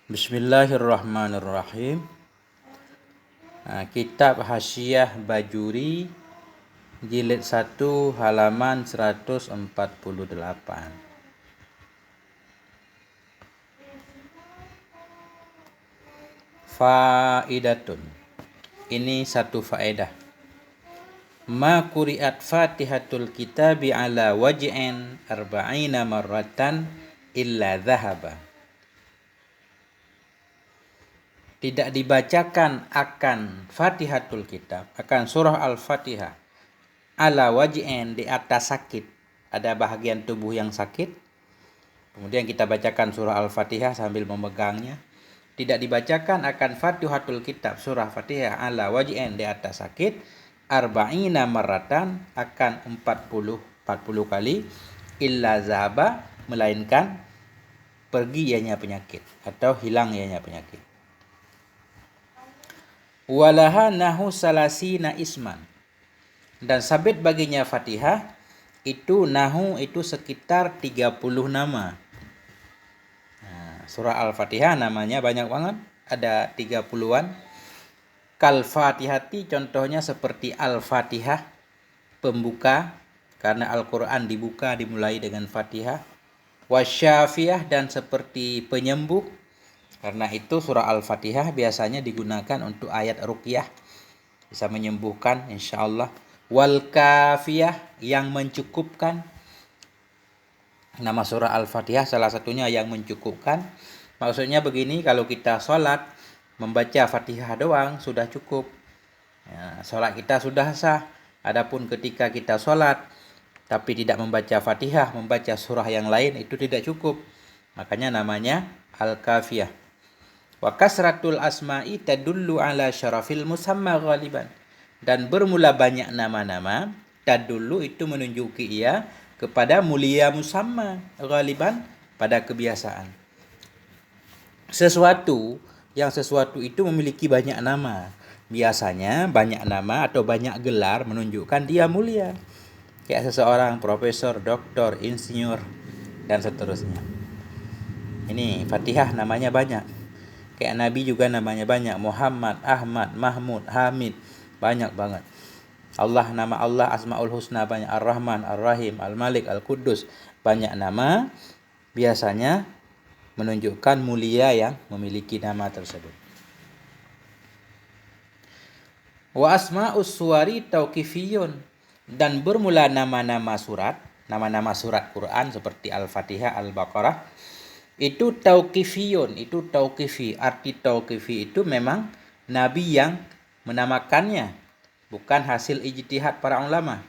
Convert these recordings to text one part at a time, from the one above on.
Bismillahirrahmanirrahim. Kitab Hasyiah Bajuri jilid 1 halaman 148. Faidatun. Ini satu faedah. Ma quri'at Fatihatul Kitabi ala waj'in arba'ina marratan illa dhahaba. Tidak dibacakan akan Fatihatul Kitab, akan surah Al-Fatihah ala waj'in, di atas sakit, ada bahagian tubuh yang sakit, kemudian kita bacakan surah Al-Fatihah sambil memegangnya. Tidak dibacakan akan Fatihatul Kitab, surah Fatihah ala waj'in, di atas sakit, arba'ina marratan, akan 40 kali, illa zahaba, melainkan pergi ianya penyakit atau hilang ianya penyakit. Walaha nahu salasina isman, dan sabit baginya Fatihah itu nahu, itu sekitar 30 nama. Surah Al-Fatihah namanya banyak banget, ada 30-an. Kal Fatihati, contohnya seperti Al-Fatihah, pembuka, karena Al-Quran dimulai dengan Fatihah. Wasyafiyah, dan seperti penyembuh, karena itu surah Al-Fatihah biasanya digunakan untuk ayat ruqyah, bisa menyembuhkan insyaallah. Wal kafiyah, yang mencukupkan. Nama surah Al-Fatihah salah satunya yang mencukupkan. Maksudnya begini, kalau kita sholat membaca Fatihah doang sudah cukup, sholat kita sudah sah. Adapun ketika kita sholat tapi tidak membaca Fatihah, membaca surah yang lain, itu tidak cukup. Makanya namanya Al-Kafiyah. Wa kasratul asma'i tadullu ala syarafil musamma ghaliban, dan bermula banyak nama-nama, tadullu itu menunjuki ia kepada mulia musamma, ghaliban pada kebiasaan. Sesuatu itu memiliki banyak nama, biasanya banyak nama atau banyak gelar menunjukkan dia mulia. Kayak seseorang profesor, doktor, insinyur, dan seterusnya. Ini Fatihah namanya banyak. Kayak Nabi juga namanya banyak, Muhammad, Ahmad, Mahmud, Hamid, banyak banget. Allah, nama Allah Asmaul Husna banyak, Ar-Rahman, Ar-Rahim, Al-Malik, Al-Quddus, banyak nama, biasanya menunjukkan mulia yang memiliki nama tersebut. Wa asma'us suwari tauqifiyun, dan bermula nama-nama surat Quran seperti Al-Fatihah, Al-Baqarah, itu tauqifiyun, itu tauqifi. Arti tauqifi itu memang Nabi yang menamakannya, bukan hasil ijtihad para ulama.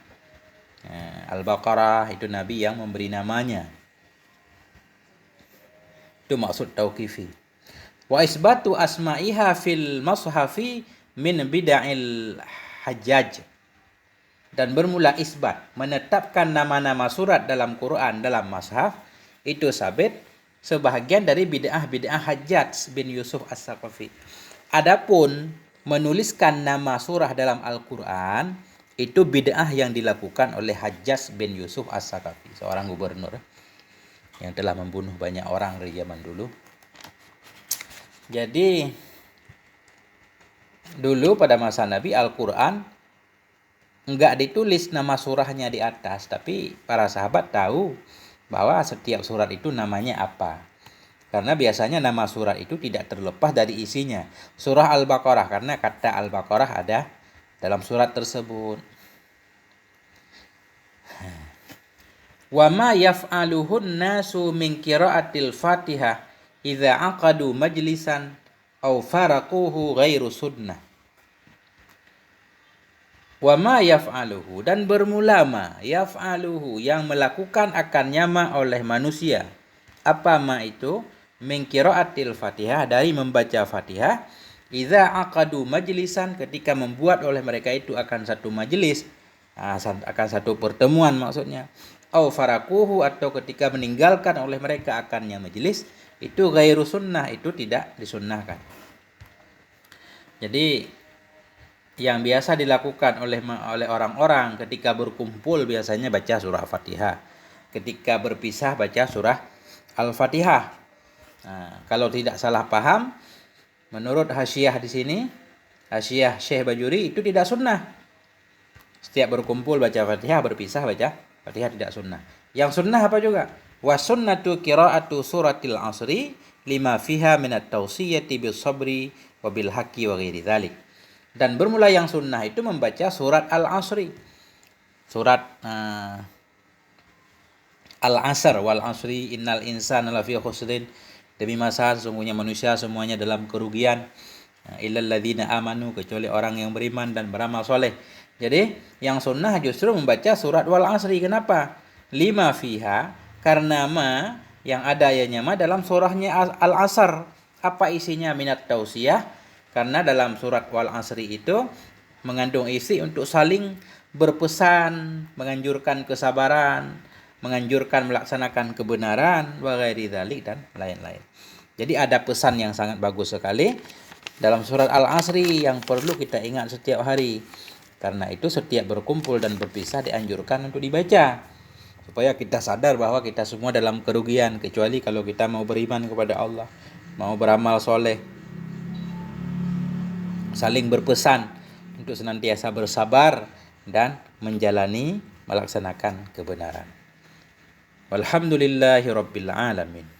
Al-Baqarah itu Nabi yang memberi namanya. Itu maksud tauqifi. Wa isbatu asma'iha fil mashafi min bid'il hajjaj, dan bermula isbat, menetapkan nama-nama surat dalam Quran dalam mushaf, itu sabit sebahagian dari bid'ah Hajjaj bin Yusuf As-Saqafi. Adapun menuliskan nama surah dalam Al-Quran, itu bid'ah yang dilakukan oleh Hajjaj bin Yusuf As-Saqafi, seorang gubernur yang telah membunuh banyak orang dari zaman dulu. Jadi dulu pada masa Nabi, Al-Quran enggak ditulis nama surahnya di atas, tapi para sahabat tahu bahwa setiap surat itu namanya apa. Karena biasanya nama surat itu tidak terlepas dari isinya. Surah Al-Baqarah, karena kata Al-Baqarah ada dalam surat tersebut. Wa ma yaf'aluhun nasu min qiraatil Fatihah idza aqadu majlisan aw faraquhu ghairu sunnah. Wa ma yaf'aluhu, dan bermula ma yaf'aluhu, yang melakukan akannya ma oleh manusia. Apa ma itu? Min qiraatil Fatihah, dari membaca Fatihah. Idza aqadu majlisan, ketika membuat oleh mereka itu akan satu majelis, akan satu pertemuan maksudnya. Au faraquhu, atau ketika meninggalkan oleh mereka akannya majelis, itu ghairu sunnah, itu tidak disunnahkan. Jadi yang biasa dilakukan oleh orang-orang ketika berkumpul biasanya baca surah Fatihah. Ketika berpisah baca surah Al-Fatihah. Nah, kalau tidak salah paham, menurut hasyiah di sini, hasyiah Syekh Bajuri itu tidak sunnah. Setiap berkumpul baca Fatihah, berpisah baca Fatihah tidak sunnah. Yang sunnah apa juga? Wa sunnatu qiraatu suratil asri lima fiha minat tausiyati bis sabri wa bil haqqi wa ghairi dzalik. Dan bermula yang sunnah itu membaca surat Al-Asri. Surat Al-Asr wal asri innal insana lafi khusrin. Demi masa sesungguhnya manusia semuanya dalam kerugian. Illal ladzina amanu, kecuali orang yang beriman dan beramal soleh. Jadi yang sunnah justru membaca surat wal asri. Kenapa? Lima fiha, karena ma yang ada ayatnya ma dalam surahnya Al-Asr. Apa isinya? Minat tausiyah. Karena dalam surat wal asri itu mengandung isi untuk saling berpesan, menganjurkan kesabaran, menganjurkan melaksanakan kebenaran, wa ghairi dzalik, dan lain-lain. Jadi ada pesan yang sangat bagus sekali dalam surat Al-Asri yang perlu kita ingat setiap hari. Karena itu setiap berkumpul dan berpisah dianjurkan untuk dibaca. Supaya kita sadar bahwa kita semua dalam kerugian, kecuali kalau kita mau beriman kepada Allah, mau beramal soleh, saling berpesan untuk senantiasa bersabar dan menjalani melaksanakan kebenaran. Walhamdulillahi rabbil alamin.